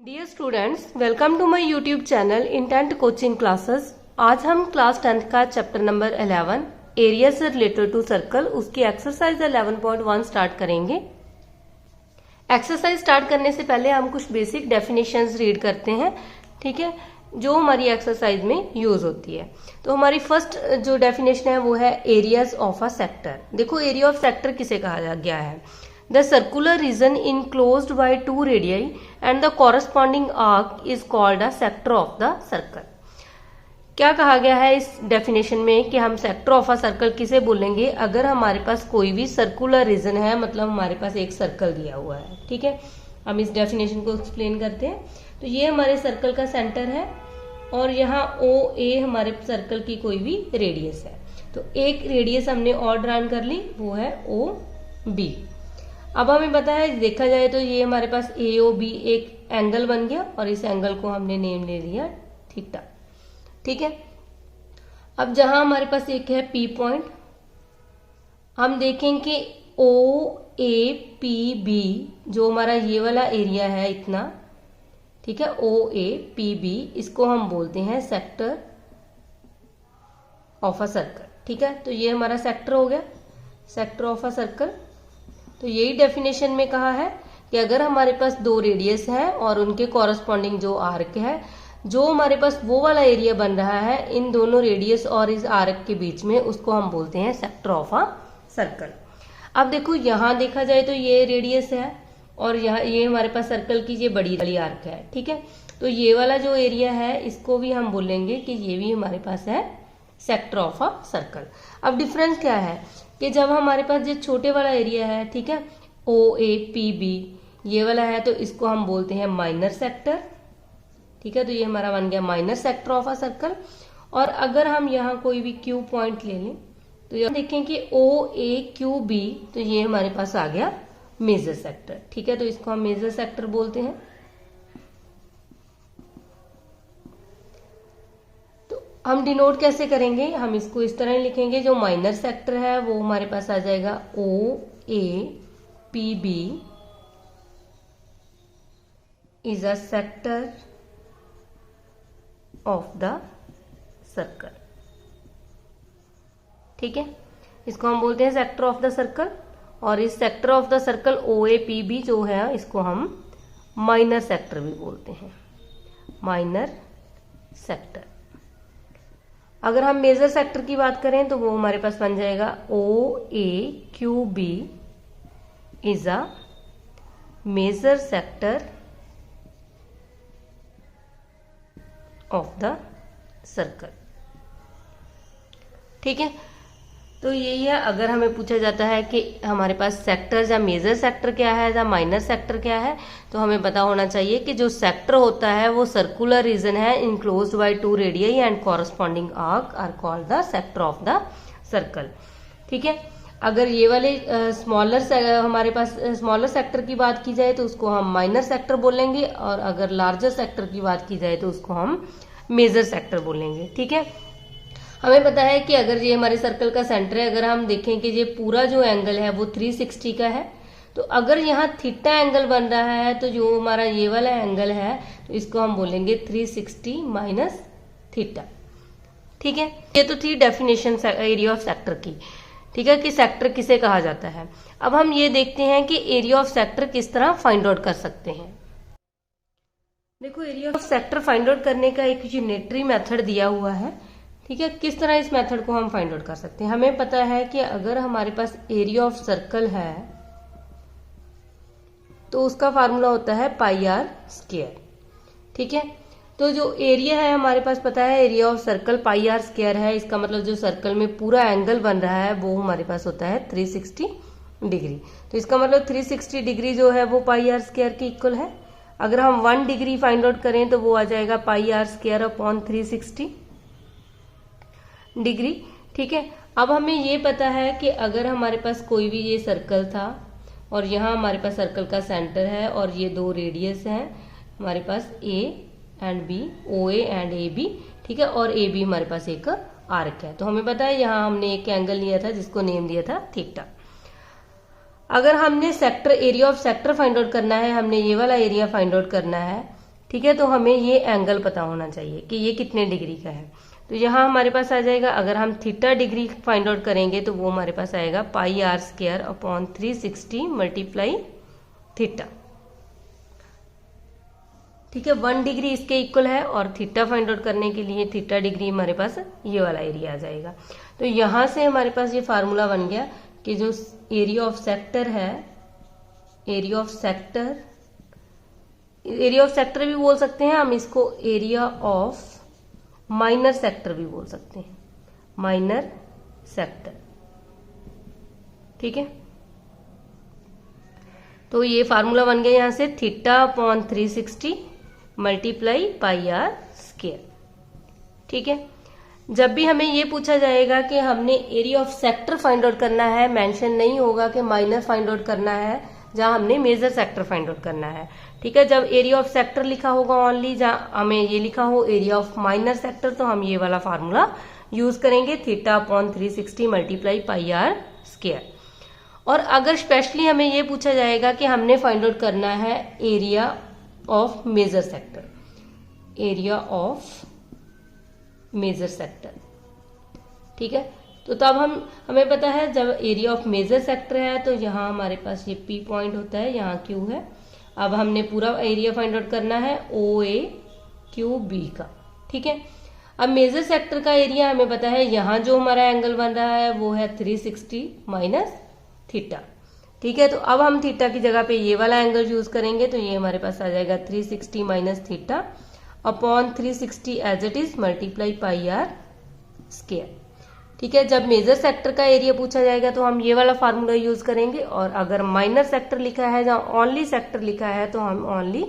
Dear students, welcome to my YouTube channel intent coaching classes. आज हम class 10th का chapter number 11 area से related to circle उसकी exercise 11.1 start करेंगे। Exercise start करने से पहले हम कुछ बेसिक डेफिनेशंस रीड करते हैं, ठीक है, जो हमारी एक्सरसाइज में यूज होती है। तो हमारी फर्स्ट जो डेफिनेशन है वो है एरियाज ऑफ अ सेक्टर। देखो, एरिया ऑफ सेक्टर किसे कहा गया है? The circular region enclosed by two radii and the corresponding arc is called a sector of the circle। क्या कहा गया है इस डेफिनेशन में कि हम सेक्टर ऑफ अ सर्कल किसे बोलेंगे? अगर हमारे पास कोई भी सर्कुलर रीजन है, मतलब हमारे पास एक सर्कल दिया हुआ है, ठीक है। हम इस डेफिनेशन को एक्सप्लेन करते हैं। तो ये हमारे सर्कल का सेंटर है और यहाँ ओ ए हमारे सर्कल की कोई भी रेडियस है। तो एक रेडियस हमने और ड्राइन कर ली, वो है ओ बी। अब हमें पता है, देखा जाए तो ये हमारे पास ए ओ बी एक एंगल बन गया और इस एंगल को हमने नेम ले लिया थीटा, ठीक है। अब जहां हमारे पास एक है पी पॉइंट, हम देखें कि ओ ए पी बी जो हमारा ये वाला एरिया है इतना, ठीक है, ओ ए पी बी, इसको हम बोलते हैं सेक्टर ऑफ अ सर्कल, ठीक है। तो ये हमारा सेक्टर हो गया, सेक्टर ऑफ अ सर्कल। तो यही डेफिनेशन में कहा है कि अगर हमारे पास दो रेडियस है और उनके कॉरस्पॉन्डिंग जो आर्क है, जो हमारे पास वो वाला एरिया बन रहा है इन दोनों रेडियस और इस आर्क के बीच में, उसको हम बोलते हैं सेक्टर ऑफ अ सर्कल। अब देखो, यहां देखा जाए तो ये रेडियस है और यहाँ ये हमारे पास सर्कल की ये बड़ी वाली आर्क है, ठीक है। तो ये वाला जो एरिया है इसको भी हम बोलेंगे कि ये भी हमारे पास है सेक्टर ऑफ अ सर्कल। अब डिफरेंस क्या है कि जब हमारे पास जो छोटे वाला एरिया है, ठीक है, ओ ए पी बी ये वाला है, तो इसको हम बोलते हैं माइनर सेक्टर, ठीक है। तो ये हमारा बन गया minor sector of a circle. और अगर हम यहाँ कोई भी क्यू पॉइंट ले लें तो यहाँ देखें कि ओ ए क्यू बी, तो ये हमारे पास आ गया मेजर सेक्टर, ठीक है। तो इसको हम मेजर सेक्टर बोलते हैं। हम डिनोट कैसे करेंगे? हम इसको इस तरह लिखेंगे, जो माइनर सेक्टर है वो हमारे पास आ जाएगा O A P B is a sector of the circle, ठीक है। इसको हम बोलते हैं सेक्टर ऑफ द सर्कल। और इस sector of the circle O A P B जो है, इसको हम माइनर सेक्टर भी बोलते हैं, माइनर सेक्टर। अगर हम मेजर सेक्टर की बात करें तो वो हमारे पास बन जाएगा O A Q B is a major sector of the circle, ठीक है। तो यही है, अगर हमें पूछा जाता है कि हमारे पास सेक्टर या मेजर सेक्टर क्या है या माइनर सेक्टर क्या है, तो हमें पता होना चाहिए कि जो सेक्टर होता है वो सर्कुलर रीजन है enclosed by two radii and corresponding arc are called the sector of the circle, ठीक है। अगर ये वाले हमारे पास स्मॉलर सेक्टर की बात की जाए तो उसको हम माइनर सेक्टर बोलेंगे, और अगर लार्जर सेक्टर की बात की जाए तो उसको हम मेजर सेक्टर बोलेंगे, ठीक है। हमें पता है कि अगर ये हमारे सर्कल का सेंटर है, अगर हम देखें कि ये पूरा जो एंगल है वो 360 का है, तो अगर यहाँ थीटा एंगल बन रहा है तो जो हमारा ये वाला एंगल है तो इसको हम बोलेंगे 360 माइनस थीटा, ठीक है। ये तो थी डेफिनेशन एरिया ऑफ सेक्टर की, ठीक है, कि सेक्टर किसे कहा जाता है। अब हम ये देखते हैं कि एरिया ऑफ सेक्टर किस तरह फाइंड आउट कर सकते हैं। देखो, area of sector find out करने का एक यूनिटरी मेथड दिया हुआ है, ठीक है। किस तरह इस मेथड को हम फाइंड आउट कर सकते हैं? हमें पता है कि अगर हमारे पास एरिया ऑफ सर्कल है तो उसका फार्मूला होता है पाई आर स्क्वायर, ठीक है। तो जो एरिया है हमारे पास पता है area of circle pi are square है, इसका मतलब जो सर्कल में पूरा एंगल बन रहा है वो हमारे पास होता है 360 डिग्री। तो इसका मतलब 360 डिग्री जो है वो पाई आर स्क्वायर के इक्वल है। अगर हम 1 डिग्री फाइंड आउट करें तो वो आ जाएगा पाई आर स्क्वायर अपॉन 360 डिग्री, ठीक है। अब हमें ये पता है कि अगर हमारे पास कोई भी ये सर्कल था और यहाँ हमारे पास सर्कल का सेंटर है और ये दो रेडियस हैं हमारे पास A and B, O A and A B, ठीक है, और ए बी हमारे पास एक आर्क है, तो हमें पता है यहाँ हमने एक एंगल लिया था जिसको नेम दिया था थीटा। अगर हमने sector area of sector find out करना है, हमने ये वाला एरिया फाइंड आउट करना है, ठीक है, तो हमें ये एंगल पता होना चाहिए कि ये कितने डिग्री का है। तो यहाँ हमारे पास आ जाएगा, अगर हम थीटा डिग्री फाइंड आउट करेंगे तो वो हमारे पास आएगा pi are square upon 360 multiply theta. ठीक है, 1 डिग्री इसके इक्वल है और थीटा फाइंड आउट करने के लिए थीटा डिग्री हमारे पास ये वाला एरिया आ जाएगा। तो यहां से हमारे पास ये फार्मूला बन गया कि जो एरिया ऑफ सेक्टर है, एरिया ऑफ सेक्टर भी बोल सकते हैं हम इसको, एरिया ऑफ माइनर सेक्टर भी बोल सकते हैं, माइनर सेक्टर। ठीक है, तो ये फार्मूला बन गया यहां से theta upon 360 multiply pi are square. ठीक है, जब भी हमें ये पूछा जाएगा कि हमने area of sector find out करना है, मेंशन नहीं होगा कि माइनर फाइंड आउट करना है, जहां हमने मेजर सेक्टर फाइंड आउट करना है। ठीक है, जब एरिया ऑफ सेक्टर लिखा होगा ओनली, जहां हमें ये लिखा हो एरिया ऑफ माइनर सेक्टर, तो हम ये वाला फार्मूला यूज करेंगे theta upon 360 multiply pi are square. और अगर स्पेशली हमें ये पूछा जाएगा कि हमने फाइंड आउट करना है area of major sector, area of major sector. ठीक है, तो तब हमें पता है जब एरिया ऑफ मेजर सेक्टर है तो यहाँ हमारे पास ये P पॉइंट होता है, यहाँ Q है। अब हमने पूरा एरिया फाइंड आउट करना है OAQB का। ठीक है, अब मेजर सेक्टर का एरिया हमें पता है, यहाँ जो हमारा एंगल बन रहा है वो है 360 माइनस थीटा। ठीक है, तो अब हम थीटा की जगह पे ये वाला एंगल यूज करेंगे, तो ये हमारे पास आ जाएगा 360 minus theta upon 360 as it is multiply pi are square. ठीक है, जब मेजर सेक्टर का एरिया पूछा जाएगा तो हम ये वाला फार्मूला यूज करेंगे, और अगर माइनर सेक्टर लिखा है, जहां ओनली सेक्टर लिखा है, तो हम ओनली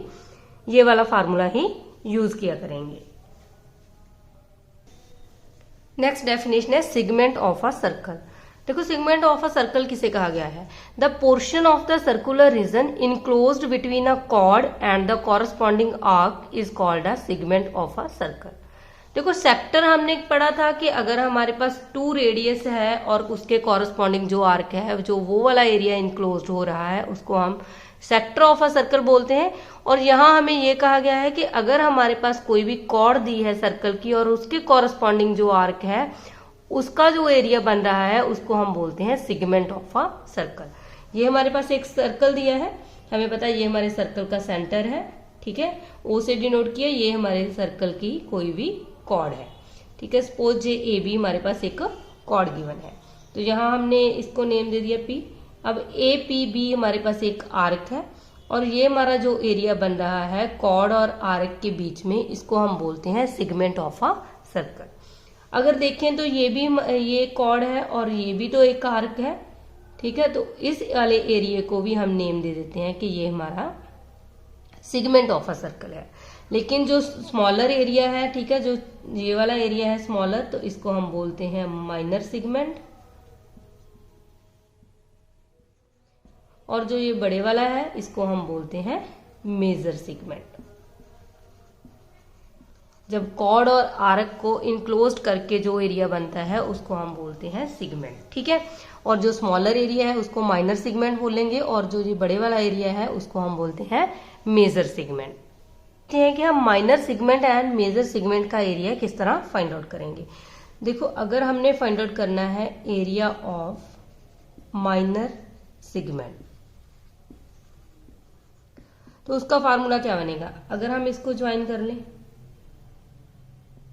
ये वाला फार्मूला ही यूज किया करेंगे। नेक्स्ट डेफिनेशन है सेगमेंट ऑफ अ सर्कल। देखो, सेगमेंट ऑफ अ सर्कल किसे कहा गया है? The portion of the circular region enclosed between a cord and the corresponding arc is called a segment of a circle. देखो, sector हमने पढ़ा था कि अगर हमारे पास 2 रेडियस है और उसके कॉरस्पॉन्डिंग जो आर्क है, जो वो वाला एरिया इनक्लोज्ड हो रहा है, उसको हम सेक्टर ऑफ अ सर्कल बोलते हैं। और यहाँ हमें ये कहा गया है कि अगर हमारे पास कोई भी कॉर्ड दी है सर्कल की और उसके कॉरस्पॉन्डिंग जो आर्क है, उसका जो एरिया बन रहा है, उसको हम बोलते हैं सेगमेंट ऑफ अ सर्कल। ये हमारे पास एक सर्कल दिया है, हमें पता है ये हमारे सर्कल का सेंटर है। ठीक है, O से डिनोट किया, ये हमारे सर्कल की कोई भी कॉर्ड है। ठीक है, सपोज ये AB हमारे पास एक कॉर्ड गिवन है, तो यहाँ हमने इसको नेम दे दिया P। अब APB हमारे पास एक आर्क है, और ये हमारा जो एरिया बन रहा है कॉर्ड और आर्क के बीच में, इसको हम बोलते हैं सेगमेंट ऑफ अ सर्कल। अगर देखें तो ये कॉर्ड है और ये भी तो एक आर्क है। ठीक है, तो इस वाले एरिया को भी हम नेम दे देते हैं कि ये हमारा सेगमेंट ऑफ अ सर्कल है। लेकिन जो स्मॉलर एरिया है, ठीक है, जो ये वाला एरिया है स्मॉलर, तो इसको हम बोलते हैं माइनर सेगमेंट, और जो ये बड़े वाला है इसको हम बोलते हैं मेजर सेगमेंट। जब कॉर्ड और आर्क को इनक्लोज्ड करके जो एरिया बनता है उसको हम बोलते हैं सेगमेंट। ठीक है, और जो स्मॉलर एरिया है उसको माइनर सेगमेंट बोलेंगे, और जो ये बड़े वाला एरिया है उसको हम बोलते हैं मेजर सेगमेंट। हैं कि हम minor segment and major segment का एरिया किस तरह फाइंड आउट करेंगे। देखो, अगर हमने फाइंड आउट करना है एरिया ऑफ माइनर सेगमेंट, तो उसका फार्मूला क्या बनेगा? अगर हम इसको ज्वाइन कर लें,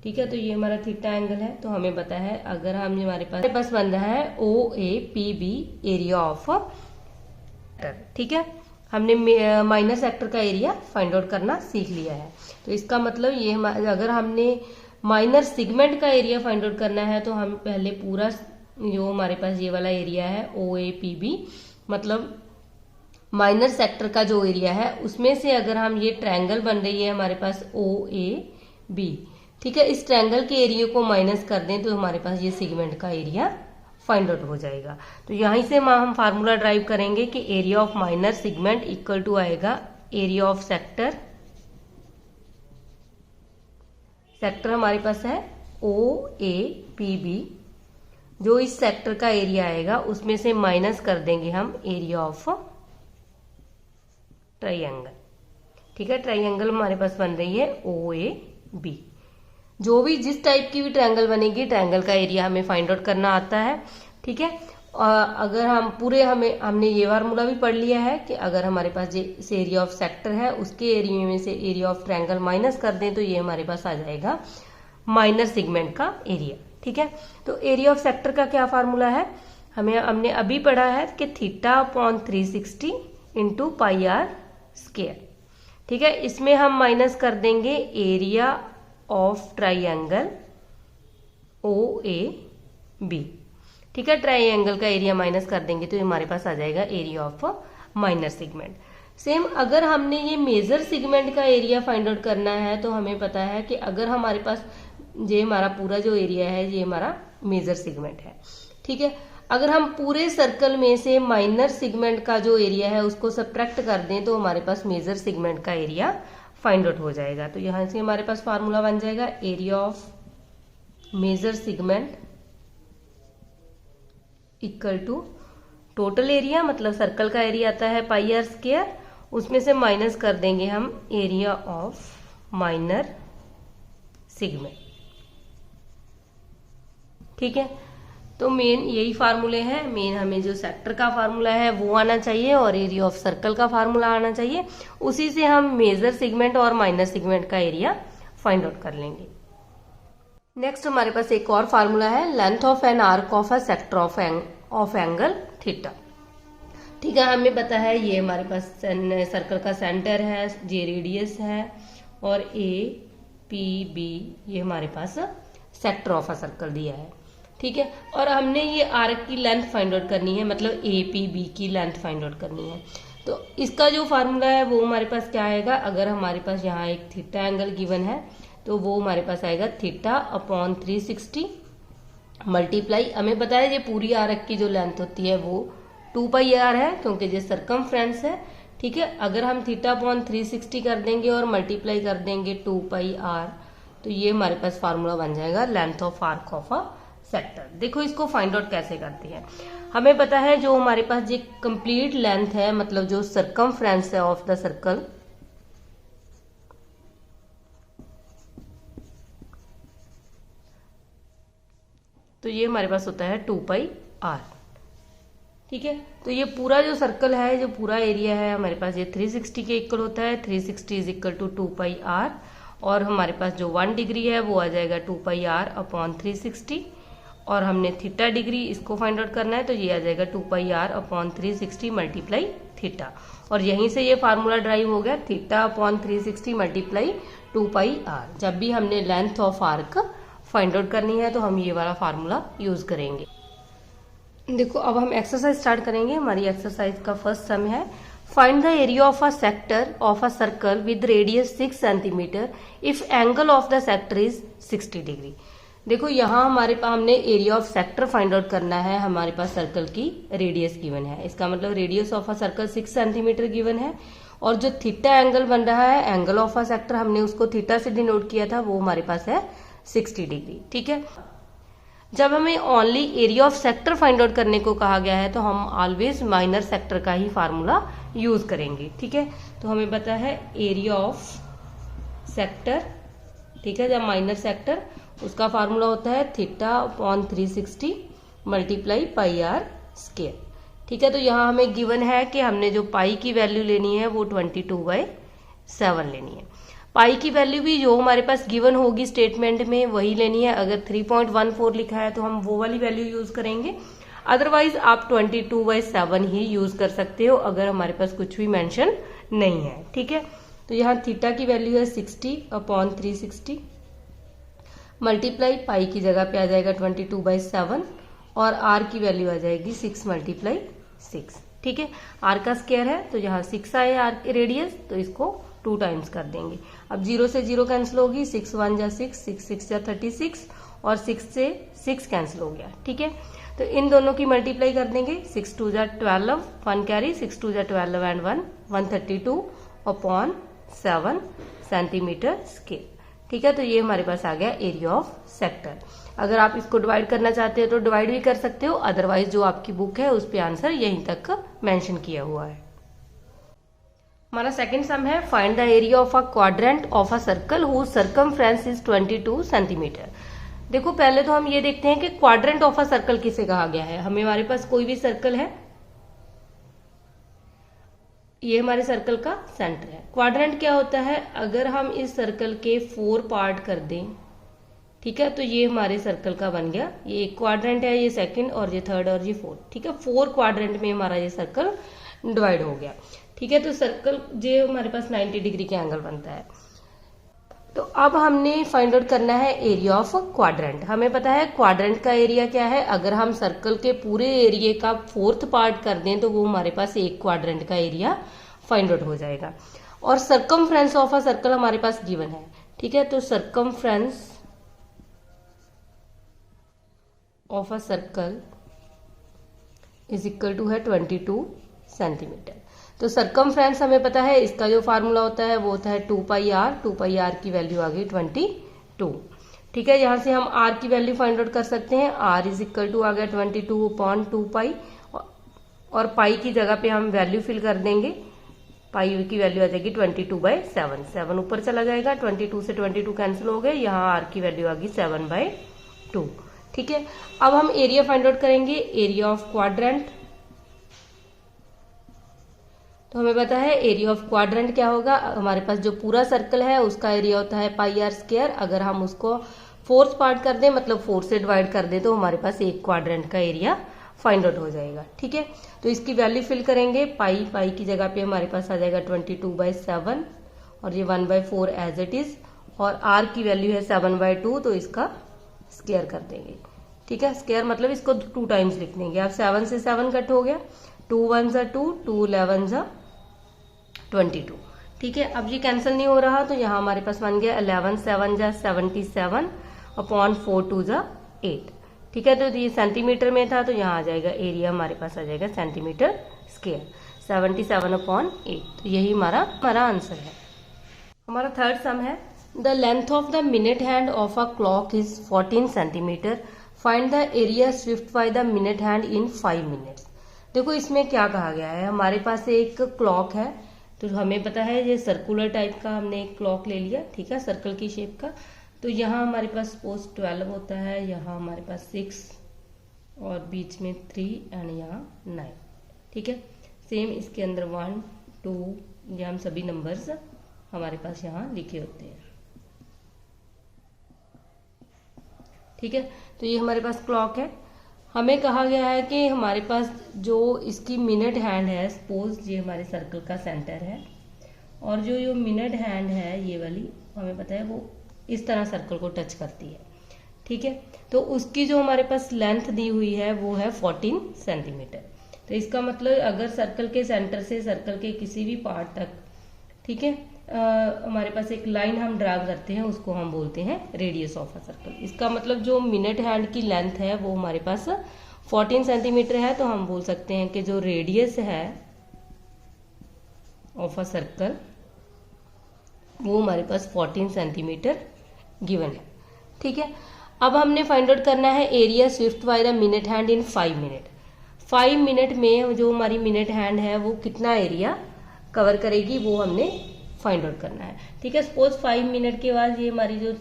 ठीक है, तो ये हमारा थीटा एंगल है, तो हमें पता है अगर हम हमारे पास बन रहा है OAPB एरिया ऑफ सेक्टर। ठीक है, हमने माइनर सेक्टर का एरिया फाइंड आउट करना सीख लिया है, तो इसका मतलब ये अगर हमने माइनर सेगमेंट का एरिया फाइंड आउट करना है तो हम पहले पूरा जो हमारे पास ये वाला एरिया है OAPB, मतलब माइनर सेक्टर का जो एरिया है उसमें से अगर हम ये ट्रायंगल बन रही है हमारे पास OAB, ठीक है, इस ट्रायंगल के एरिया को माइनस कर दें तो हमारे पास ये सेगमेंट का एरिया फाइंड आउट हो जाएगा। तो यहीं से हम फार्मूला ड्राइव करेंगे कि area of minor segment equal to आएगा एरिया ऑफ सेक्टर। सेक्टर हमारे पास है OAPB, जो इस सेक्टर का एरिया आएगा उसमें से माइनस कर देंगे हम एरिया ऑफ ट्रायंगल। ठीक है, ट्राइंगल हमारे पास बन रही है OAB। जो भी जिस टाइप की भी ट्रायंगल बनेगी, ट्रायंगल का एरिया हमें फाइंड आउट करना आता है। ठीक है, अगर हम पूरे हमने ये फार्मूला भी पढ़ लिया है कि अगर हमारे पास जिस एरिया ऑफ सेक्टर है उसके एरिया में से एरिया ऑफ ट्रायंगल माइनस कर दें तो ये हमारे पास आ जाएगा माइनर सेगमेंट का एरिया। ठीक है, तो एरिया ऑफ सेक्टर का क्या फार्मूला है, हमने अभी पढ़ा है कि θ/360 इंटू पाई आर स्क्वायर। ठीक है, इसमें हम माइनस कर देंगे एरिया ऑफ ट्राइंगल OAB। ठीक है, ट्राइंगल का एरिया माइनस कर देंगे तो हमारे पास आ जाएगा area of minor segment. Same अगर हमने ये मेजर सेगमेंट का एरिया फाइंड आउट करना है तो हमें पता है कि अगर हमारे पास ये हमारा पूरा जो एरिया है ये हमारा मेजर सेगमेंट है। ठीक है, अगर हम पूरे सर्कल में से माइनर सेगमेंट का जो एरिया है उसको सब्ट्रैक्ट कर दें तो हमारे पास मेजर सेगमेंट का एरिया फाइंड आउट हो जाएगा। तो यहां से हमारे पास फार्मूला बन जाएगा area of major segment equal to total area, मतलब सर्कल का एरिया आता है पाई आर स्क्वायर, उसमें से माइनस कर देंगे हम एरिया ऑफ माइनर सेगमेंट। ठीक है, तो मेन यही फार्मूले हैं। मेन हमें जो सेक्टर का फार्मूला है वो आना चाहिए और एरिया ऑफ सर्कल का फार्मूला आना चाहिए, उसी से हम मेजर सेगमेंट और माइनर सेगमेंट का एरिया फाइंड आउट कर लेंगे। नेक्स्ट हमारे पास एक और फार्मूला है, length of an arc of a sector of angle theta. ठीक है, हमें पता है ये हमारे पास सर्कल का सेंटर है, ये रेडियस है और APB ये हमारे पास सेक्टर ऑफ अ सर्कल दिया है। ठीक है, और हमने ये आर्क की लेंथ फाइंड आउट करनी है, मतलब APB की लेंथ फाइंड आउट करनी है। तो इसका जो फार्मूला है वो हमारे पास क्या आएगा, अगर हमारे पास यहाँ एक थीटा एंगल गिवन है तो वो हमारे पास आएगा θ/360 मल्टीप्लाई, हमें पता है ये पूरी आर्क की जो लेंथ होती है वो 2πr है क्योंकि ये सरकमफ्रेंस है। ठीक है, अगर हम θ/360 कर देंगे और मल्टीप्लाई कर देंगे 2πr तो ये हमारे पास फार्मूला बन जाएगा length of arc of a sector. देखो इसको फाइंड आउट कैसे करते हैं, हमें पता है जो हमारे पास ये कंप्लीट लेंथ है, मतलब जो सरकमफ्रेंस है ऑफ द सर्कल, तो ये हमारे पास होता है 2πr। ठीक है, तो ये पूरा जो सर्कल है, जो पूरा एरिया है हमारे पास ये 360 के इक्वल होता है, 360 इज इक्वल टू 2πr और हमारे पास जो 1 डिग्री है वो आ जाएगा 2πr/360 और हमने थीटा डिग्री इसको फाइंड आउट करना है तो ये आ जाएगा 2πr/360 मल्टीप्लाई थीटा, और यहीं से ये फार्मूला ड्राइव हो गया θ/360 मल्टीप्लाई 2πr। जब भी हमने length of arc find out करनी है तो हम ये वाला फार्मूला यूज करेंगे। देखो अब हम एक्सरसाइज स्टार्ट करेंगे। हमारी एक्सरसाइज का फर्स्ट सम है, find the area of a sector of a circle with radius 6 centimetre if angle of the sector is 60 degree. देखो यहाँ हमारे पास हमने area of sector find out करना है, हमारे पास सर्कल की रेडियस गिवन है, इसका मतलब radius of a circle 6 centimetre given है और जो थीटा एंगल बन रहा है, एंगल ऑफ अ सेक्टर हमने उसको थीटा से डिनोट किया था, वो हमारे पास है 60 डिग्री। ठीक है, जब हमें only area of sector find out करने को कहा गया है तो हम ऑलवेज माइनर सेक्टर का ही फार्मूला यूज करेंगे। ठीक है, तो हमें पता है एरिया ऑफ सेक्टर, ठीक है, जब माइनर सेक्टर उसका फार्मूला होता है θ/360 मल्टीप्लाई πr स्क्वायर। ठीक है, तो यहाँ हमें गिवन है कि हमने जो पाई की वैल्यू लेनी है वो 22/7 लेनी है। पाई की वैल्यू भी जो हमारे पास गिवन होगी स्टेटमेंट में वही लेनी है, अगर 3.14 लिखा है तो हम वो वाली वैल्यू यूज करेंगे, अदरवाइज आप 22/7 ही यूज कर सकते हो अगर हमारे पास कुछ भी मेंशन नहीं है। ठीक है, तो यहाँ थीटा की वैल्यू है 60/360 मल्टीप्लाई पाई की जगह पे आ जाएगा 22/7 और आर की वैल्यू आ जाएगी 6 × 6। ठीक है, आर का स्क्वायर है तो यहाँ 6 आए आर के रेडियस, तो इसको 2 टाइम्स कर देंगे। अब 0 से 0 कैंसिल होगी, 6 1 जा 6, 6 6 जा 36 और 6 से 6 कैंसिल हो गया। ठीक है, तो इन दोनों की मल्टीप्लाई कर देंगे, 6 2 जा 12, 1 कैरी, 6 2 जा 12 एंड 1 132/7 सेंटीमीटर स्क्वायर। ठीक है, तो ये हमारे पास आ गया एरिया ऑफ सेक्टर। अगर आप इसको डिवाइड करना चाहते हो तो डिवाइड भी कर सकते हो, अदरवाइज जो आपकी बुक है उस पे आंसर यहीं तक मेंशन किया हुआ है। हमारा सेकंड सम है find the area of a quadrant of a circle whose circumference is 22 centimetre. देखो पहले तो हम ये देखते हैं कि क्वाड्रेंट ऑफ अ सर्कल किसे कहा गया है। हमारे पास कोई भी सर्कल है, ये हमारे सर्कल का सेंटर है। क्वाड्रेंट क्या होता है, अगर हम इस सर्कल के 4 पार्ट कर दें, ठीक है, तो ये हमारे सर्कल का बन गया। ये एक क्वाड्रेंट है, ये सेकंड और ये थर्ड और ये फोर्थ, ठीक है। 4 क्वाड्रेंट में हमारा ये सर्कल डिवाइड हो गया, ठीक है। तो सर्कल जो हमारे पास 90 डिग्री के एंगल बनता है। तो अब हमने फाइंड आउट करना है एरिया ऑफ क्वाड्रेंट। हमें पता है क्वाड्रेंट का एरिया क्या है, अगर हम सर्कल के पूरे एरिया का 4th पार्ट कर दें तो वो हमारे पास एक क्वाड्रेंट का एरिया फाइंड आउट हो जाएगा। और सर्कमफ्रेंस ऑफ अ सर्कल हमारे पास गिवन है, ठीक है। तो circumference of a circle is equal to है 22 सेंटीमीटर। तो सर्कमफ्रेंस हमें पता है, इसका जो फार्मूला होता है वो होता है 2πr। 2πr की वैल्यू आ गई 22, ठीक है। यहां से हम r की वैल्यू फाइंड आउट कर सकते हैं। r इज इक्वल टू आ गया 22/2π, और पाई की जगह पे हम वैल्यू फिल कर देंगे। पाई की वैल्यू आ जाएगी 22/7। 7 ऊपर चला जाएगा, 22 से 22 कैंसिल हो गए, यहाँ r की वैल्यू आ गई 7/2, ठीक है। अब हम एरिया फाइंड आउट करेंगे, एरिया ऑफ क्वाड्रेंट। तो हमें पता है एरिया ऑफ क्वाड्रेंट क्या होगा, हमारे पास जो पूरा सर्कल है उसका एरिया होता है πr²। अगर हम उसको 4th पार्ट कर दें, मतलब 4 से डिवाइड कर दें, तो हमारे पास एक क्वाड्रेंट का एरिया फाइंड आउट हो जाएगा, ठीक है। तो इसकी वैल्यू फिल करेंगे। पाई की जगह पे हमारे पास आ जाएगा 22/7 और ये 1/4 एज इट इज, और r की वैल्यू है 7/2, तो इसका स्क्वायर कर देंगे, ठीक है। स्क्वायर मतलब इसको 2 टाइम्स लिख देंगे। अब 7 से 7 कट हो गया, 2 1 ज़ा 2, 2 11 ज़ा 22, ठीक है। अब ये कैंसिल नहीं हो रहा, तो यहाँ हमारे पास बन गया 11 7 ज़ा 77 अपॉन 4 2 ज़ा 8, ठीक है। तो ये सेंटीमीटर में था, तो यहाँ आ जाएगा एरिया हमारे पास आ जाएगा सेंटीमीटर स्क्वायर, 77/8। तो यही हमारा आंसर है। हमारा थर्ड सम है the length of the minute hand of a clock is 14 centimetre, find the area Swift by the minute hand in 5 minutes. देखो इसमें क्या कहा गया है, हमारे पास एक क्लॉक है, तो हमें पता है ये सर्कुलर टाइप का हमने एक क्लॉक ले लिया, ठीक है, सर्कल की शेप का। तो यहाँ हमारे पास सपोज 12 होता है, यहाँ हमारे पास 6 और बीच में 3 एंड यहाँ 9, ठीक है। सेम इसके अंदर 1 2 ये हम सभी नंबर्स हमारे पास यहाँ लिखे होते हैं, ठीक है। तो ये हमारे पास क्लॉक है। हमें कहा गया है कि हमारे पास जो इसकी मिनट हैंड है, सपोज ये हमारे सर्कल का सेंटर है, और जो मिनट हैंड है ये वाली, हमें पता है वो इस तरह सर्कल को टच करती है, ठीक है। तो उसकी जो हमारे पास लेंथ दी हुई है वो है 14 सेंटीमीटर। तो इसका मतलब अगर सर्कल के सेंटर से सर्कल के किसी भी पार्ट तक, ठीक है, हमारे पास एक लाइन हम ड्रा करते हैं, उसको हम बोलते हैं रेडियस ऑफ अ सर्कल। इसका मतलब जो मिनट हैंड की लेंथ है वो हमारे पास 14 सेंटीमीटर है, तो हम बोल सकते हैं कि जो रेडियस है ऑफ अ सर्कल वो हमारे पास 14 सेंटीमीटर गिवन है, ठीक है। अब हमने फाइंड आउट करना है area Swift by the minute hand in 5 minute. 5 minute में जो हमारी मिनट हैंड है वो कितना एरिया कवर करेगी, वो हमने फाइंड आउट करना है, ठीक है। सपोज 5 मिनट के बाद ये हमारी जो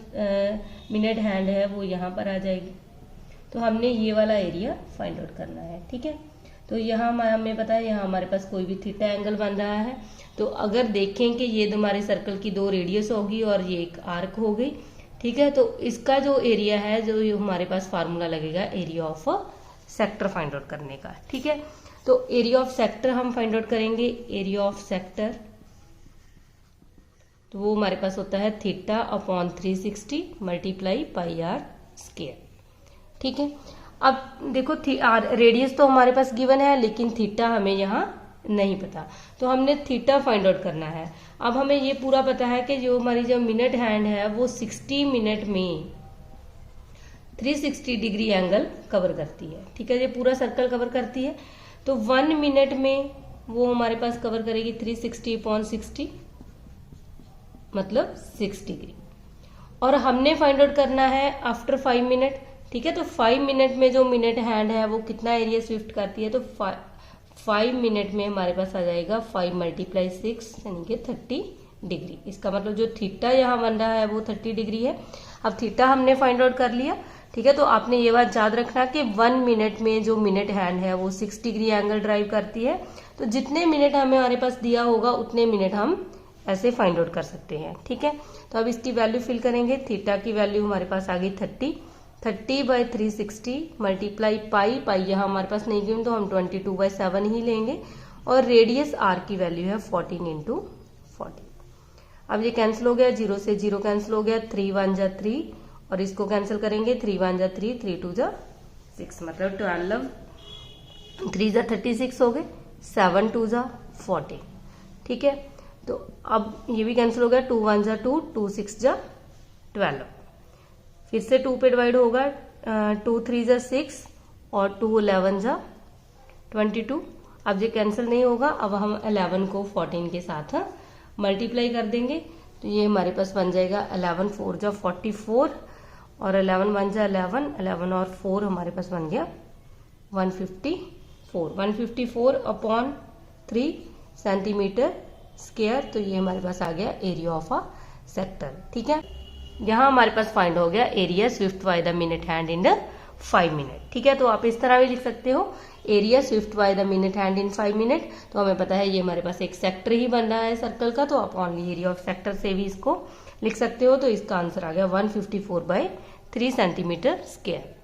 मिनट हैंड है वो यहाँ पर आ जाएगी, तो हमने ये वाला एरिया फाइंड आउट करना है, ठीक है। तो यहाँ हमें पता है यहाँ हमारे पास कोई भी थीटा एंगल बन रहा है, तो अगर देखें कि ये हमारे सर्कल की 2 रेडियस होगी और ये एक आर्क हो गई, ठीक है। तो इसका जो एरिया है, जो ये हमारे पास फार्मूला लगेगा area of sector find out करने का, ठीक है। तो एरिया ऑफ सेक्टर हम फाइंड आउट करेंगे। एरिया ऑफ सेक्टर तो वो हमारे पास होता है थीटा अपॉन 360 मल्टीप्लाई πr², ठीक है। अब देखो रेडियस तो हमारे पास गिवन है, लेकिन थीटा हमें यहाँ नहीं पता, तो हमने थीटा फाइंड आउट करना है। अब हमें ये पूरा पता है कि जो हमारी जो मिनट हैंड है वो 60 मिनट में 360 डिग्री एंगल कवर करती है, ठीक है। ये पूरा सर्कल कवर करती है, तो 1 मिनट में वो हमारे पास कवर करेगी 360/60, मतलब 6 डिग्री। और हमने फाइंड आउट करना है आफ्टर 5 मिनट, ठीक है। तो 5 मिनट में जो मिनट हैंड है वो कितना एरिया स्विफ्ट करती है, तो 5 मिनट में हमारे पास आ जाएगा 5 × 6 यानी कि 30 डिग्री। इसका मतलब जो थीटा यहाँ बन रहा है वो 30 डिग्री है। अब थीटा हमने फाइंड आउट कर लिया, ठीक है। तो आपने ये बात याद रखना कि 1 मिनट में जो मिनट हैंड है वो 6 डिग्री एंगल ड्राइव करती है। तो जितने मिनट हमारे पास दिया होगा उतने मिनट हम ऐसे फाइंड आउट कर सकते हैं, ठीक है। तो अब इसकी वैल्यू फिल करेंगे। थीटा की वैल्यू हमारे पास आ गई 30/360 मल्टीप्लाई पाई यहाँ हमारे पास नहीं गिवन तो हम 22/7 ही लेंगे। और रेडियस आर की वैल्यू है 14 × 40। अब ये कैंसिल हो गया, 0 से 0 कैंसिल हो गया, 3 1 जा 3 और इसको कैंसिल करेंगे, 3 1 जा 3, 3 2 जा 6, मतलब 12 3 जा 36 हो गए, 7 2 जा 40, ठीक है। तो अब ये भी कैंसिल हो गया, 2 1 जा 2, 2 6 जा 12, फिर से 2 पे डिवाइड होगा, 2 3 जा 6 और 2 11 जा 22। अब ये कैंसिल नहीं होगा, अब हम 11 को 14 के साथ मल्टीप्लाई कर देंगे तो ये हमारे पास बन जाएगा 11 4 जा 44 और 11 1 जा 11, 11 और 4 हमारे पास बन गया 154/3 सेंटीमीटर स्क्वायर। तो ये हमारे पास आ गया एरिया ऑफ अ सेक्टर, ठीक है। यहाँ हमारे पास फाइंड हो गया area Swift by the minute hand in 5 minute, ठीक है। तो आप इस तरह भी लिख सकते हो, area Swift by the minute hand in 5 minute. तो हमें पता है ये हमारे पास एक सेक्टर ही बन रहा है सर्कल का, तो आप ओनली एरिया ऑफ सेक्टर से भी इसको लिख सकते हो। तो इसका आंसर आ गया 154/3 सेंटीमीटर स्क्वायर।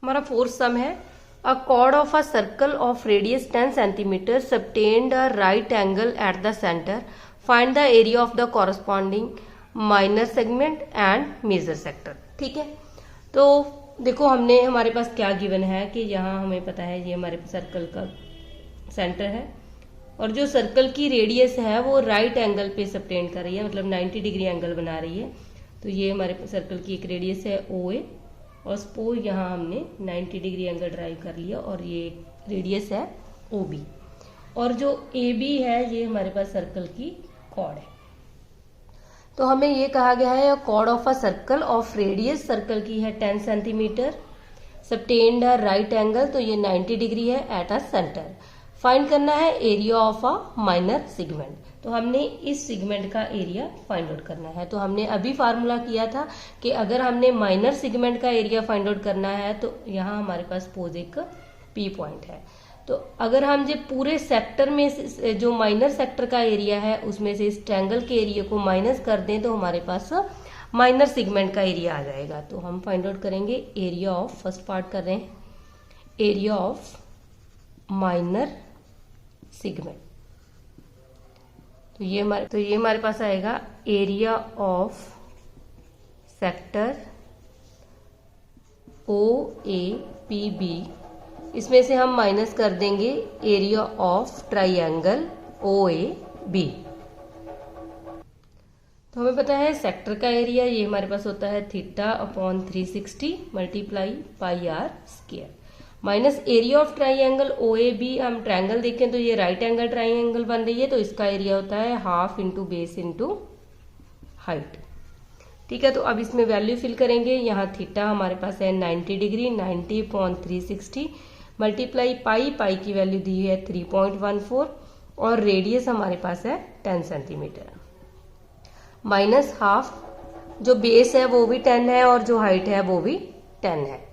हमारा फोर्थ सम है, अ chord of a circle of radius 10 centimeter subtend a right angle at the center. Find the area of the corresponding minor segment and major sector, ठीक है। तो देखो हमने हमारे पास क्या गिवन है कि यहाँ हमें पता है ये हमारे सर्कल का सेंटर है और जो सर्कल की रेडियस है वो राइट एंगल पे सबटेंड कर रही है, मतलब 90 डिग्री एंगल बना रही है। तो ये हमारे सर्कल की एक रेडियस है OA और सपोज यहाँ हमने 90 डिग्री एंगल ड्राइव कर लिया और ये रेडियस है OB और जो AB है ये हमारे पास सर्कल की कॉर्ड है। तो हमें ये कहा गया है chord of a circle of radius, circle की है 10 centimetre, subtend a right angle, तो ये 90 डिग्री है एट अ सेंटर। फाइंड करना है area of a minor segment, तो हमने इस सेगमेंट का एरिया फाइंड आउट करना है। तो हमने अभी फार्मूला किया था कि अगर हमने माइनर सेगमेंट का एरिया फाइंड आउट करना है तो यहाँ हमारे पास पोज एक P पॉइंट है। तो अगर हम जो पूरे सेक्टर में से जो माइनर सेक्टर का एरिया है उसमें से इस ट्रायंगल के एरिया को माइनस कर दें तो हमारे पास माइनर सेगमेंट का एरिया आ जाएगा। तो हम फाइंड आउट करेंगे एरिया ऑफ, फर्स्ट पार्ट कर रहे हैं, एरिया ऑफ माइनर सेगमेंट। तो ये हमारे पास आएगा एरिया ऑफ सेक्टर OAPB, इसमें से हम माइनस कर देंगे एरिया ऑफ ट्राइंगल OAB। तो हमें पता है सेक्टर का एरिया ये हमारे पास होता है θ/360 multiply πr² minus area of triangle OAB। हम ट्राइंगल देखें तो ये राइट एंगल ट्राइंगल बन रही है तो इसका एरिया होता है half into base into height, ठीक है। तो अब इसमें वैल्यू फिल करेंगे। यहाँ थीटा हमारे पास है 90 डिग्री, 90/360 मल्टीप्लाई पाई की वैल्यू दी है 3.14 और रेडियस हमारे पास है 10 सेंटीमीटर, माइनस हाफ, जो बेस है वो भी 10 है और जो हाइट है वो भी 10 है।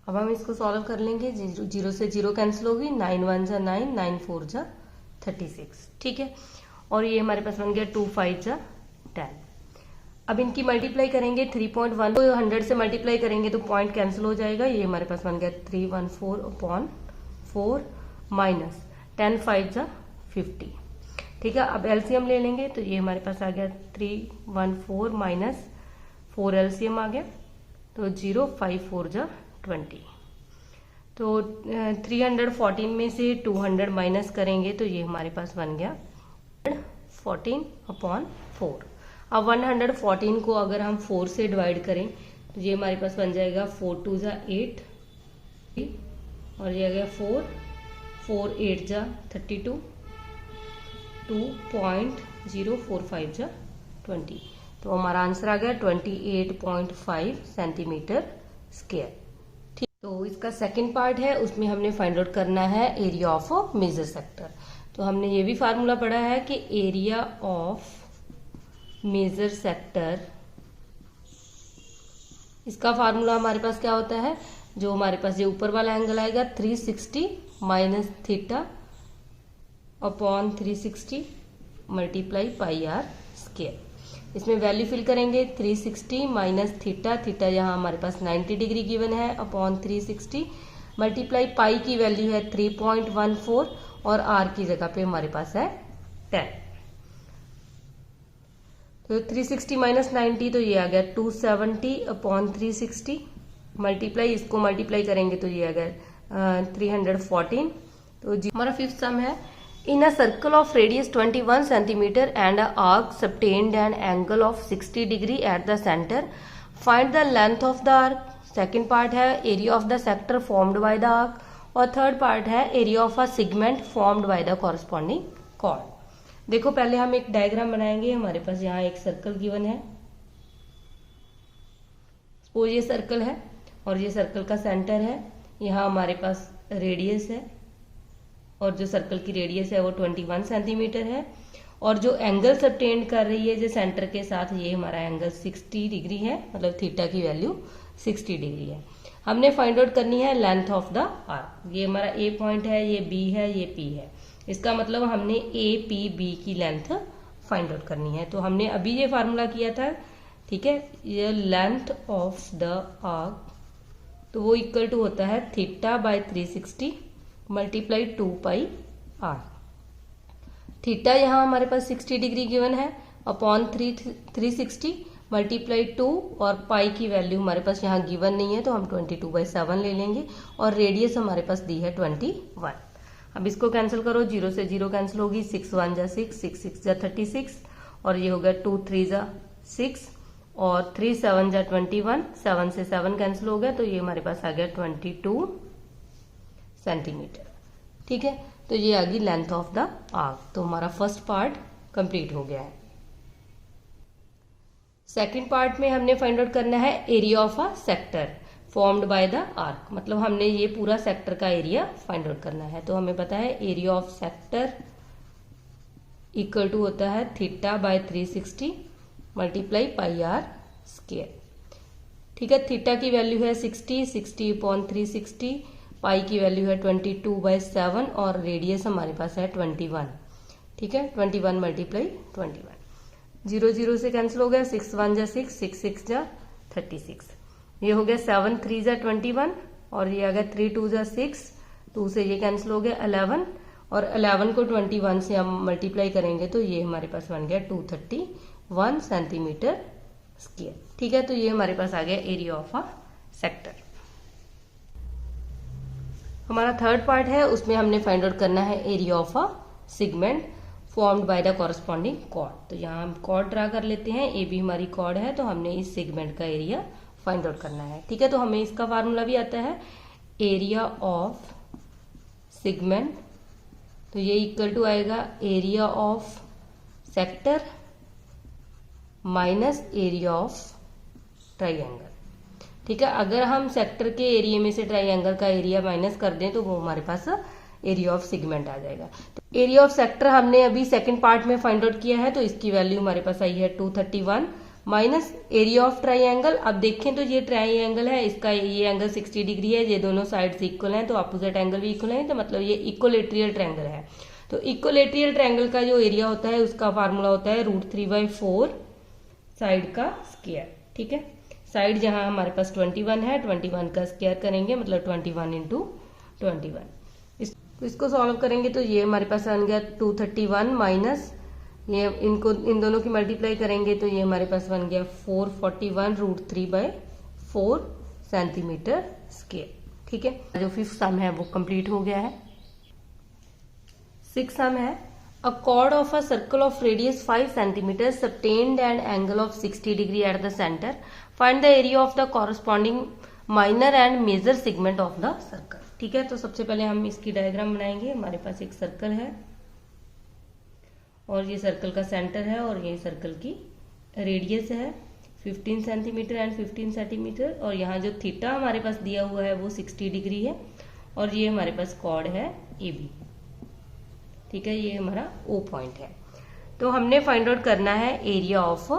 अब हम इसको सॉल्व कर लेंगे, 0 से 0 कैंसिल होगी, 9 1 जा 9, 9 4 जा 36, ठीक है। और ये हमारे पास बन गया 2 5 जा 10। अब इनकी मल्टीप्लाई करेंगे, 3.1 को 100 से मल्टीप्लाई करेंगे तो पॉइंट कैंसिल हो जाएगा। ये हमारे पास बन गया 314/4 माइनस 10 5 जा 50, ठीक है। अब एलसीएम ले लेंगे तो ये हमारे पास आ गया 314 माइनस 4 एलसीएम आ गया तो 0 5 4 जा 20। तो 314 में से 200 माइनस करेंगे तो ये हमारे पास बन गया 14/4। अब 114 को अगर हम 4 से डिवाइड करें तो ये हमारे पास बन जाएगा 4 2 जा 8 और ये आ गया 4 4 8 जा 32, 2.045 जा 20। तो हमारा आंसर आ गया 28.5 सेंटीमीटर स्क्वायर। तो इसका सेकंड पार्ट है, उसमें हमने फाइंड आउट करना है एरिया ऑफ मेजर सेक्टर। तो हमने ये भी फार्मूला पढ़ा है कि एरिया ऑफ मेजर सेक्टर, इसका फार्मूला हमारे पास क्या होता है, जो हमारे पास ये ऊपर वाला एंगल आएगा 360 minus theta upon 360 multiply pi are square. इसमें वैल्यू फिल करेंगे 360 माइनस थीटा, थीटा यहाँ हमारे पास 90 डिग्री गिवन है, अपॉन 360 मल्टीप्लाई पाई की वैल्यू है 3.14 और आर की जगह पे हमारे पास है 10। तो 360 माइनस 90 तो ये आ गया 270 अपॉन 360 मल्टीप्लाई, इसको मल्टीप्लाई करेंगे तो ये आ गया 314। तो जी हमारा फिफ्थ सम है, in a circle of radius 21 centimetre and a arc subtended an angle of 60 degree at the centre, find the length of the arc. Second part है area of the sector formed by the arc, और third part है area of a segment formed by the corresponding chord. देखो पहले हम एक diagram बनाएंगे। हमारे पास यहाँ एक सर्कल गिवन है, सपोज ये सर्कल है और ये सर्कल का सेंटर है, यहाँ हमारे पास रेडियस है और जो सर्कल की रेडियस है वो 21 सेंटीमीटर है, और जो एंगल सबटेंड कर रही है जो सेंटर के साथ, ये हमारा एंगल 60 डिग्री है, मतलब थीटा की वैल्यू 60 डिग्री है। हमने फाइंड आउट करनी है लेंथ ऑफ द आर्क। ये हमारा ए पॉइंट है, ये बी है, ये पी है, इसका मतलब हमने ए पी बी की लेंथ फाइंड आउट करनी है। तो हमने अभी ये फार्मूला किया था, ठीक है, ये लेंथ ऑफ द आर्क, तो वो इक्वल टू होता है theta by 360 multiply 2 pi r. Theta यहाँ हमारे पास 60 डिग्री गिवन है, अपॉन 360 मल्टीप्लाई 2, और पाई की वैल्यू हमारे पास यहाँ गिवन नहीं है तो हम 22/7 ले लेंगे, और रेडियस हमारे पास दी है 21। अब इसको कैंसिल करो, 0 से 0 कैंसिल होगी, 6 1 जा 6, 6 6 जा 36, और ये हो गया 2 3 जा 6, और 3 7 जा 21, 7 से 7 कैंसिल हो गया, तो ये हमारे पास आ गया 22 सेंटीमीटर। ठीक है, तो ये आ गई लेंथ ऑफ द आर्क। तो हमारा फर्स्ट पार्ट कंप्लीट हो गया है। सेकंड पार्ट में हमने फाइंड आउट करना है area of a sector formed by the arc, मतलब हमने ये पूरा सेक्टर का एरिया फाइंड आउट करना है। तो हमें पता है area of sector equal to होता है theta by 360 multiply pi are square. ठीक है, थीटा की वैल्यू है 60, 60 अपॉन 360, पाई की वैल्यू है 22/7, और रेडियस हमारे पास है 21। ठीक है, 21 मल्टीप्लाई 21, 0 0 से कैंसिल हो गया, 6 1 जा 6, 6 6 जा 36, ये हो गया 7 3 जा 21, और ये आ गया 3 2 जा 6, 2 से ये कैंसिल हो गया 11, और 11 को 21 से हम मल्टीप्लाई करेंगे तो ये हमारे पास बन गया 231 सेंटीमीटर स्क्वायर। ठीक है, तो ये हमारे पास आ गया एरिया ऑफ अ सेक्टर। हमारा थर्ड पार्ट है, उसमें हमने फाइंड आउट करना है area of a segment formed by the corresponding chord. तो यहाँ हम कॉर्ड ड्रा कर लेते हैं, ए बी हमारी कॉर्ड है, तो हमने इस सेगमेंट का एरिया फाइंड आउट करना है। ठीक है, तो हमें इसका फार्मूला भी आता है एरिया ऑफ सेगमेंट, तो ये इक्वल टू आएगा area of sector minus area of triangle. ठीक है, अगर हम सेक्टर के एरिया में से ट्राइंगल का एरिया माइनस कर दें तो वो हमारे पास एरिया ऑफ सेगमेंट आ जाएगा। तो एरिया ऑफ सेक्टर हमने अभी सेकंड पार्ट में फाइंड आउट किया है, तो इसकी वैल्यू हमारे पास आई है 231 माइनस एरिया ऑफ ट्राइंगल। अब देखें तो ये ट्राइंगल है, इसका ये एंगल 60 डिग्री है, ये दोनों साइड्स इक्वल हैं, तो अपोजिट एंगल भी इक्वल है, तो मतलब ये इक्वलेट्रियल ट्रायंगल है। तो इक्वलेट्रियल ट्रायंगल का जो एरिया होता है उसका फार्मूला होता है √3/4 साइड का स्क्वायर। ठीक है, साइड जहां हमारे पास 21 है, 21 का स्क्वायर करेंगे, मतलब 21 × 21। इसको सॉल्व करेंगे तो ये हमारे पास बन गया 231 माइनस ये इन दोनों की मल्टीप्लाई करेंगे तो ये हमारे पास बन गया 441 √3/4 सेंटीमीटर स्क्वायर। ठीक है, जो फिफ्थ सम है वो कंप्लीट हो गया है। सिक्स्थ सम है, a chord of a circle of radius 5 cm subtended an angle of 60 degree at the center. Find the area of the corresponding minor and major segment of the circle. ठीक है, तो सबसे पहले हम इसकी डायग्राम बनाएंगे। हमारे पास एक सर्कल है और ये सर्कल का सेंटर है और ये सर्कल की रेडियस है 15 सेंटीमीटर एंड 15 सेंटीमीटर, और यहाँ जो थीटा हमारे पास दिया हुआ है वो 60 डिग्री है, और ये हमारे पास कॉर्ड है AB। ठीक है, ये हमारा O पॉइंट है। तो हमने फाइंड आउट करना है एरिया ऑफ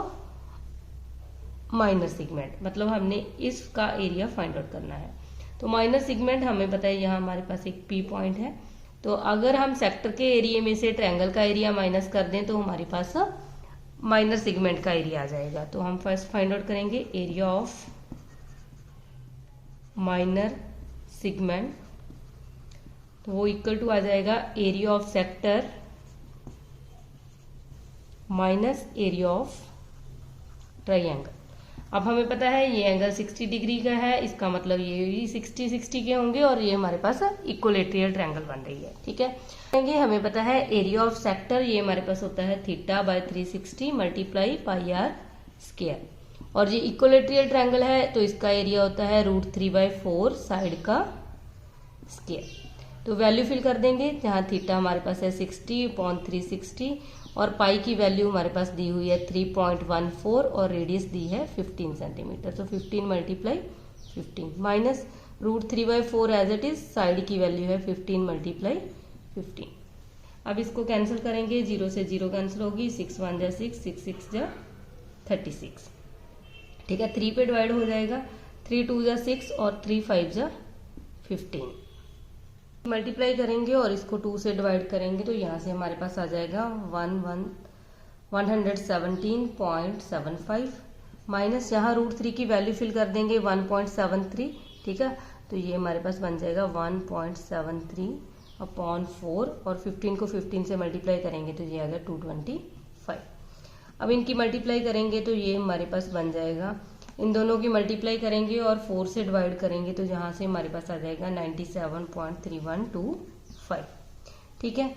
माइनर सेगमेंट, मतलब हमने इसका एरिया फाइंड आउट करना है। तो माइनर सेगमेंट हमें पता है यहाँ हमारे पास एक P पॉइंट है, तो अगर हम सेक्टर के एरिया में से ट्रायंगल का एरिया माइनस कर दें तो हमारे पास माइनर सेगमेंट का एरिया आ जाएगा। तो हम फर्स्ट फाइंड आउट करेंगे एरिया ऑफ माइनर सेगमेंट, तो वो इक्वल टू आ जाएगा area of sector minus area of triangle. अब हमें पता है ये एंगल 60 डिग्री का है, इसका मतलब ये भी 60 के होंगे, और ये हमारे पास इक्विलेटरल ट्रायंगल बन रही है। ठीक है, हमें पता है एरिया ऑफ सेक्टर ये हमारे पास होता है theta by 360 multiply pi are square, और ये इक्विलेटरल ट्रायंगल है तो इसका एरिया होता है √3/4 साइड का स्क्वायर। तो वैल्यू फिल कर देंगे, जहाँ थीटा हमारे पास है 60/360 और पाई की वैल्यू हमारे पास दी हुई है 3.14 और रेडियस दी है 15 सेंटीमीटर। तो 15 multiply 15 minus √3/4 as it is, side की वैल्यू है 15 मल्टीप्लाई 15। अब इसको कैंसिल करेंगे, 0 से 0 कैंसिल होगी, 6 1 जा 6, 6 6 जा 36। ठीक है, 3 पे डिवाइड हो जाएगा, 3 2 जा 6 और 3 5 जा 15। मल्टीप्लाई करेंगे और इसको 2 से डिवाइड करेंगे, तो यहाँ से हमारे पास आ जाएगा 117.75 माइनस यहाँ √3 की वैल्यू फिल कर देंगे 1.73। ठीक है, तो ये हमारे पास बन जाएगा 1.73/4, और 15 को 15 से मल्टीप्लाई करेंगे तो ये आ गया 225। अब इनकी मल्टीप्लाई करेंगे तो ये हमारे पास बन जाएगा, इन दोनों की मल्टीप्लाई करेंगे और 4 से डिवाइड करेंगे तो यहाँ से हमारे पास आ जाएगा 97.3125। ठीक है,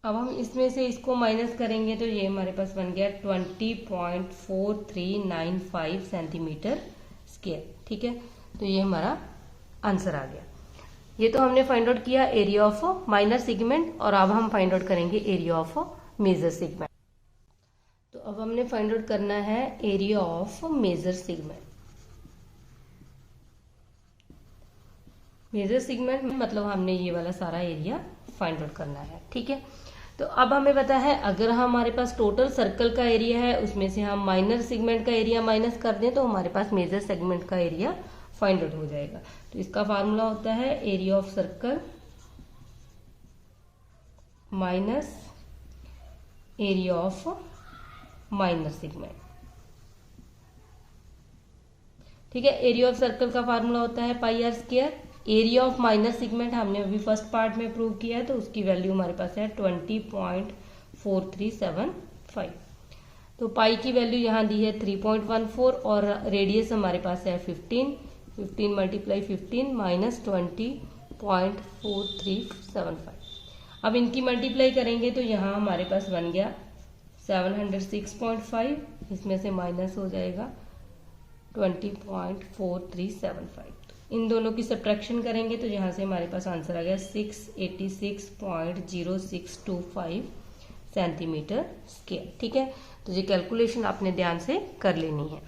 अब हम इसमें से इसको माइनस करेंगे तो ये हमारे पास बन गया 20.4395 सेंटीमीटर स्क्वायर। ठीक है, तो ये हमारा आंसर आ गया। ये तो हमने फाइंड आउट किया एरिया ऑफ माइनर सेगमेंट, और अब हम फाइंड आउट करेंगे एरिया ऑफ मेजर सेगमेंट। तो अब हमने फाइंड आउट करना है area of major segment. Major segment मतलब हमने ये वाला सारा एरिया फाइंड आउट करना है। ठीक है, तो अब हमें पता है अगर हमारे पास टोटल सर्कल का एरिया है उसमें से हम माइनर सेगमेंट का एरिया माइनस कर दें तो हमारे पास मेजर सेगमेंट का एरिया फाइंड आउट हो जाएगा। तो इसका फार्मूला होता है area of circle minus area of minor segment. ठीक है, एरिया ऑफ सर्कल का फार्मूला होता है pi are square. Area of minor segment हमने अभी फर्स्ट पार्ट में प्रूव किया है, तो उसकी वैल्यू हमारे पास है 20.4375। तो पाई की वैल्यू यहाँ दी है 3.14 और रेडियस हमारे पास है 15 मल्टीप्लाई 15 माइनस 20.4375। अब इनकी मल्टीप्लाई करेंगे तो यहाँ हमारे पास बन गया 706.5, इसमें से माइनस हो जाएगा 20.4375। इन दोनों की सब्ट्रैक्शन करेंगे तो यहाँ से हमारे पास आंसर आ गया 686.0625 सेंटीमीटर स्क्वायर। ठीक है, तो ये कैलकुलेशन आपने ध्यान से कर लेनी है।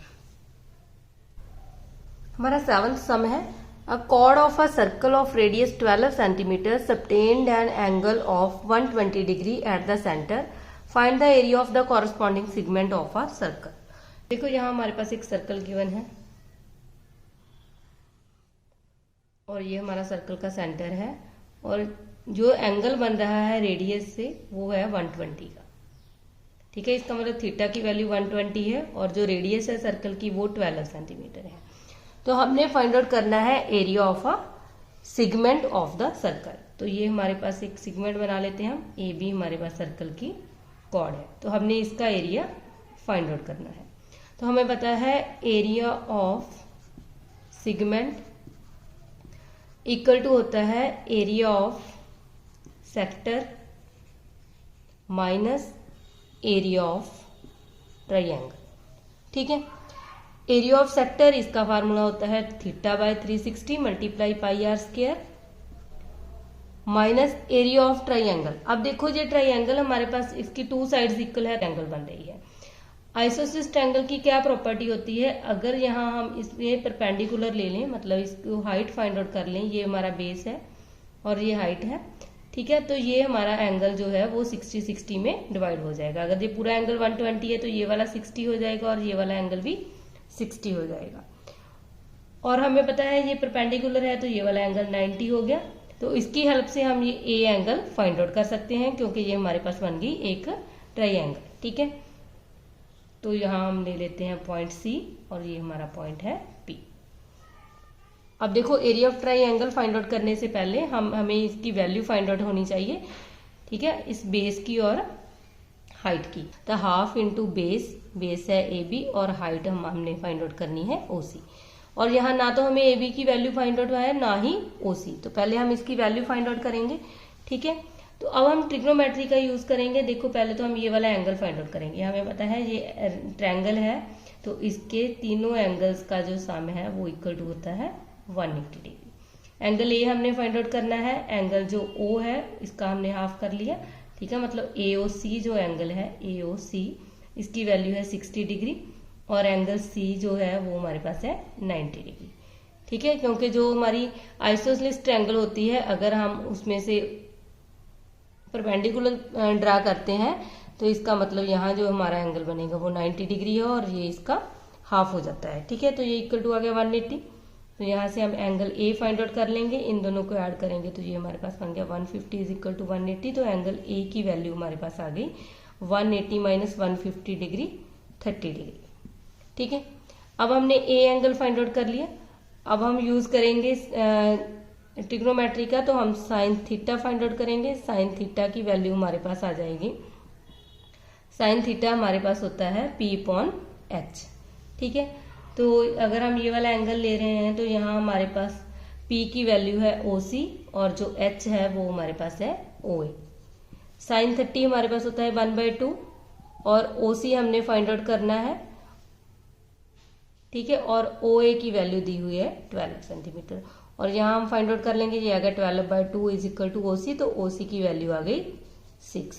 हमारा 7th सम है, अ chord of a circle of radius 12 cm subtended an angle of 120 degree at the center. Find the area of the corresponding segment of a circle. देखो यहाँ हमारे पास एक सर्कल गिवन है और ये हमारा सर्कल का सेंटर है, और जो एंगल बन रहा है रेडियस से वो है 120 का। ठीक है, इसका मतलब थीटा की वैल्यू 120 है और जो रेडियस है सर्कल की वो 12 सेंटीमीटर है। तो हमने फाइंड आउट करना है area of a segment of the circle. तो ये हमारे पास एक सेगमेंट बना लेते हैं हम, ए बी हमारे पास सर्कल की कॉर्ड है, तो हमने इसका एरिया फाइंड आउट करना है। तो हमें पता है area of segment equal to होता है area of sector minus area of triangle. ठीक है, एरिया ऑफ सेक्टर इसका फार्मूला होता है theta by 360 multiply pi are square minus area of triangle. अब देखो ये ट्रायंगल हमारे पास इसकी 2 साइड्स इक्वल है, ट्रायंगल बन रही है। आइसोसेलेस ट्रायंगल की क्या प्रॉपर्टी होती है, अगर यहाँ हम इसमें परपेंडिकुलर ले लें, मतलब इसको हाइट फाइंड आउट कर लें, ये हमारा बेस है और ये हाइट है, ठीक है, तो ये हमारा एंगल जो है वो 60-60 में डिवाइड हो जाएगा। अगर ये पूरा एंगल 120 है तो ये वाला 60 हो जाएगा और ये वाला एंगल भी 60 हो जाएगा। और हमें पता है ये परपेंडिकुलर है तो ये वाला एंगल 90 हो गया। तो इसकी हेल्प से हम ये ए एंगल फाइंड आउट कर सकते हैं, क्योंकि ये हमारे पास बन गई एक ट्रायंगल, ठीक है। तो यहाँ हम ले लेते हैं पॉइंट सी और ये हमारा पॉइंट है पी। अब देखो, area of triangle find out करने से पहले हमें इसकी वैल्यू फाइंड आउट होनी चाहिए, ठीक है, इस बेस की और हाइट की। तो हाफ इंटू बेस है ए बी और हाइट हमने फाइंड आउट करनी है ओ सी। और यहाँ ना तो हमें ए बी की वैल्यू फाइंड आउट है ना ही ओ सी, तो पहले हम इसकी वैल्यू फाइंड आउट करेंगे, ठीक है। तो अब हम ट्रिग्नोमेट्री का यूज करेंगे। देखो, पहले तो हम ये वाला एंगल फाइंड आउट करेंगे। हमें पता है ये ट्रायंगल है तो इसके तीनों एंगल्स का जो सम है वो इक्वल टू होता है 180 डिग्री। एंगल ए हमने फाइंड आउट करना है, एंगल जो ओ है इसका हमने हाफ कर लिया, ठीक है, मतलब AOC जो एंगल है AOC इसकी वैल्यू है 60 डिग्री और एंगल सी जो है वो हमारे पास है 90 डिग्री, ठीक है। क्योंकि जो हमारी आइसोसेलेस ट्रायंगल होती है, अगर हम उसमें से परपेंडिकुलर ड्रा करते हैं तो इसका मतलब यहाँ जो हमारा एंगल बनेगा वो 90 डिग्री है और ये इसका हाफ हो जाता है, ठीक है। तो ये इक्वल टू आ गया 180। तो यहाँ से हम एंगल ए फाइंड आउट कर लेंगे, इन दोनों को ऐड करेंगे तो ये हमारे पास बन गया 150 इज इक्वल टू 180। तो एंगल ए की वैल्यू हमारे पास आ गई 180 माइनस 150 डिग्री 30 डिग्री, ठीक है। अब हमने ए एंगल फाइंड आउट कर लिया। अब हम यूज करेंगे ट्रिग्नोमेट्री का, तो हम साइन थीटा फाइंड आउट करेंगे। साइन थीटा की वैल्यू हमारे पास आ जाएगी, साइन थीटा हमारे पास होता है P/H, ठीक है। तो अगर हम ये वाला एंगल ले रहे हैं तो यहाँ हमारे पास P की वैल्यू है OC और जो H है वो हमारे पास है OA। साइन 30 हमारे पास होता है 1/2 और OC हमने फाइंड आउट करना है, ठीक है, और OA की वैल्यू दी हुई है 12 सेंटीमीटर और यहाँ हम फाइंड आउट कर लेंगे, ये आ गया 12/2 इज इक्वल टू OC। तो OC की वैल्यू आ गई 6,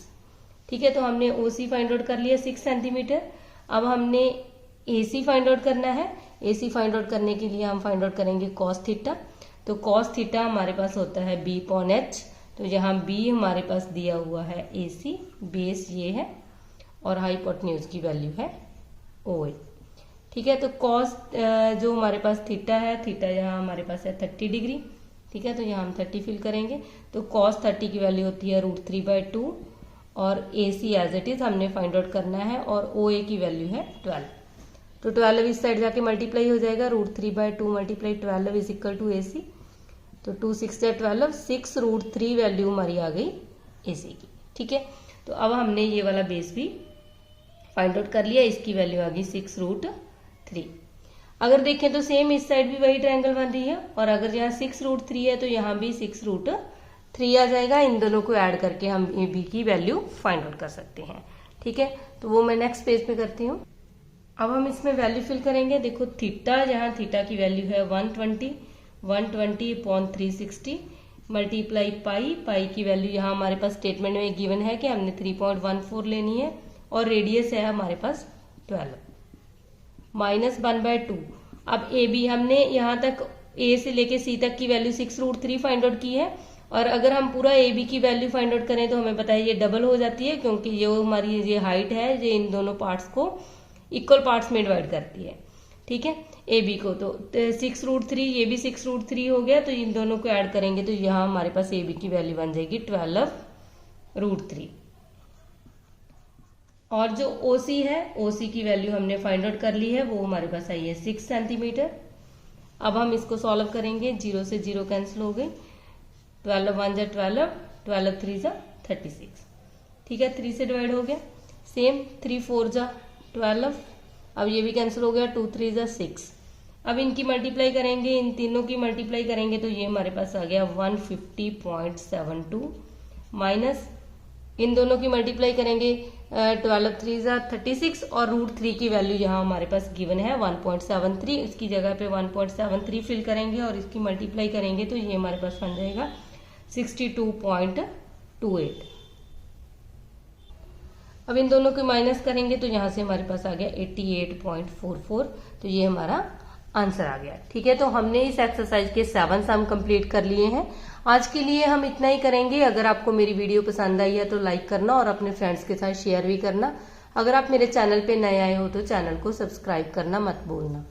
ठीक है। तो हमने OC फाइंड आउट कर लिया 6 सेंटीमीटर। अब हमने AC फाइंड आउट करना है। AC फाइंड आउट करने के लिए हम फाइंड आउट करेंगे कॉस थीटा। तो कॉस थीटा हमारे पास होता है B/H। तो यहाँ B हमारे पास दिया हुआ है AC, बेस ये है और हाइपोटेन्यूज की वैल्यू है OA, ठीक है। तो कॉस जो हमारे पास थीटा है, थीटा यहाँ हमारे पास है 30 डिग्री, ठीक है। तो यहाँ हम 30 फिल करेंगे। तो कॉस 30 की वैल्यू होती है √3/2 और AC एज इट इज हमने फाइंड आउट करना है और OA की वैल्यू है 12। तो 12 इस साइड जाके मल्टीप्लाई हो जाएगा, √3/2 multiply 12 is equal to AC। तो 2 6 12, 6 √3 वैल्यू हमारी आ गई AC की, ठीक है। तो अब हमने ये वाला बेस भी फाइंड आउट कर लिया, इसकी वैल्यू आ गई 6 √3। अगर देखें तो सेम इस साइड भी वही ट्रायंगल बन रही है और अगर यहाँ 6 √3 है तो यहाँ भी 6 √3 आ जाएगा। इन दोनों को ऐड करके हम AB की वैल्यू फाइंड आउट कर सकते हैं, ठीक है। तो वो मैं नेक्स्ट पेज पे करती हूँ। अब हम इसमें वैल्यू फिल करेंगे। देखो, थीटा, यहाँ थीटा की वैल्यू है 120/360 मल्टीप्लाई पाई की वैल्यू यहाँ हमारे पास स्टेटमेंट में गिवन है कि हमने 3.14 लेनी है और रेडियस है हमारे पास 12 माइनस 1/2। अब AB हमने यहाँ तक A से लेके C तक की वैल्यू 6 √3 फाइंड आउट की है और अगर हम पूरा AB की वैल्यू फाइंड आउट करें तो हमें पता है ये डबल हो जाती है, क्योंकि ये हमारी ये हाइट है ये इन दोनों पार्ट्स को इक्वल पार्ट्स में डिवाइड करती है, ठीक है, AB को। तो 6 √3, ये भी 6 √3 हो गया। तो इन दोनों को ऐड करेंगे तो यहाँ हमारे पास AB की वैल्यू बन जाएगी 12 √3 और जो OC है, OC की वैल्यू हमने फाइंड आउट कर ली है, वो हमारे पास आई है 6 सेंटीमीटर। अब हम इसको सॉल्व करेंगे, 0 से 0 कैंसिल हो गई, 12 1 जा 12, 12 3 जा 36, ठीक है, 3 से डिवाइड हो गया। सेम 3 4 जा 12, अब ये भी कैंसिल हो गया, 2 3 जा 6। अब इनकी मल्टीप्लाई करेंगे, इन तीनों की मल्टीप्लाई करेंगे तो ये हमारे पास आ गया 150.72 माइनस इन दोनों की मल्टीप्लाई करेंगे 12 3 जा 36 और √3 की वैल्यू यहाँ हमारे पास गिवन है 1.73। इसकी जगह पे 1.73 फिल करेंगे और इसकी मल्टीप्लाई करेंगे तो ये हमारे पास बन जाएगा 62.28। अब इन दोनों को माइनस करेंगे तो यहाँ से हमारे पास आ गया 88.44। तो ये हमारा आंसर आ गया। ठीक है, तो हमने इस एक्सरसाइज के 7 सम कंप्लीट कर लिए हैं। आज के लिए हम इतना ही करेंगे। अगर आपको मेरी वीडियो पसंद आई है तो लाइक करना और अपने फ्रेंड्स के साथ शेयर भी करना। अगर आप मेरे चैनल पे नए आए हो तो चैनल को सब्सक्राइब करना मत भूलना।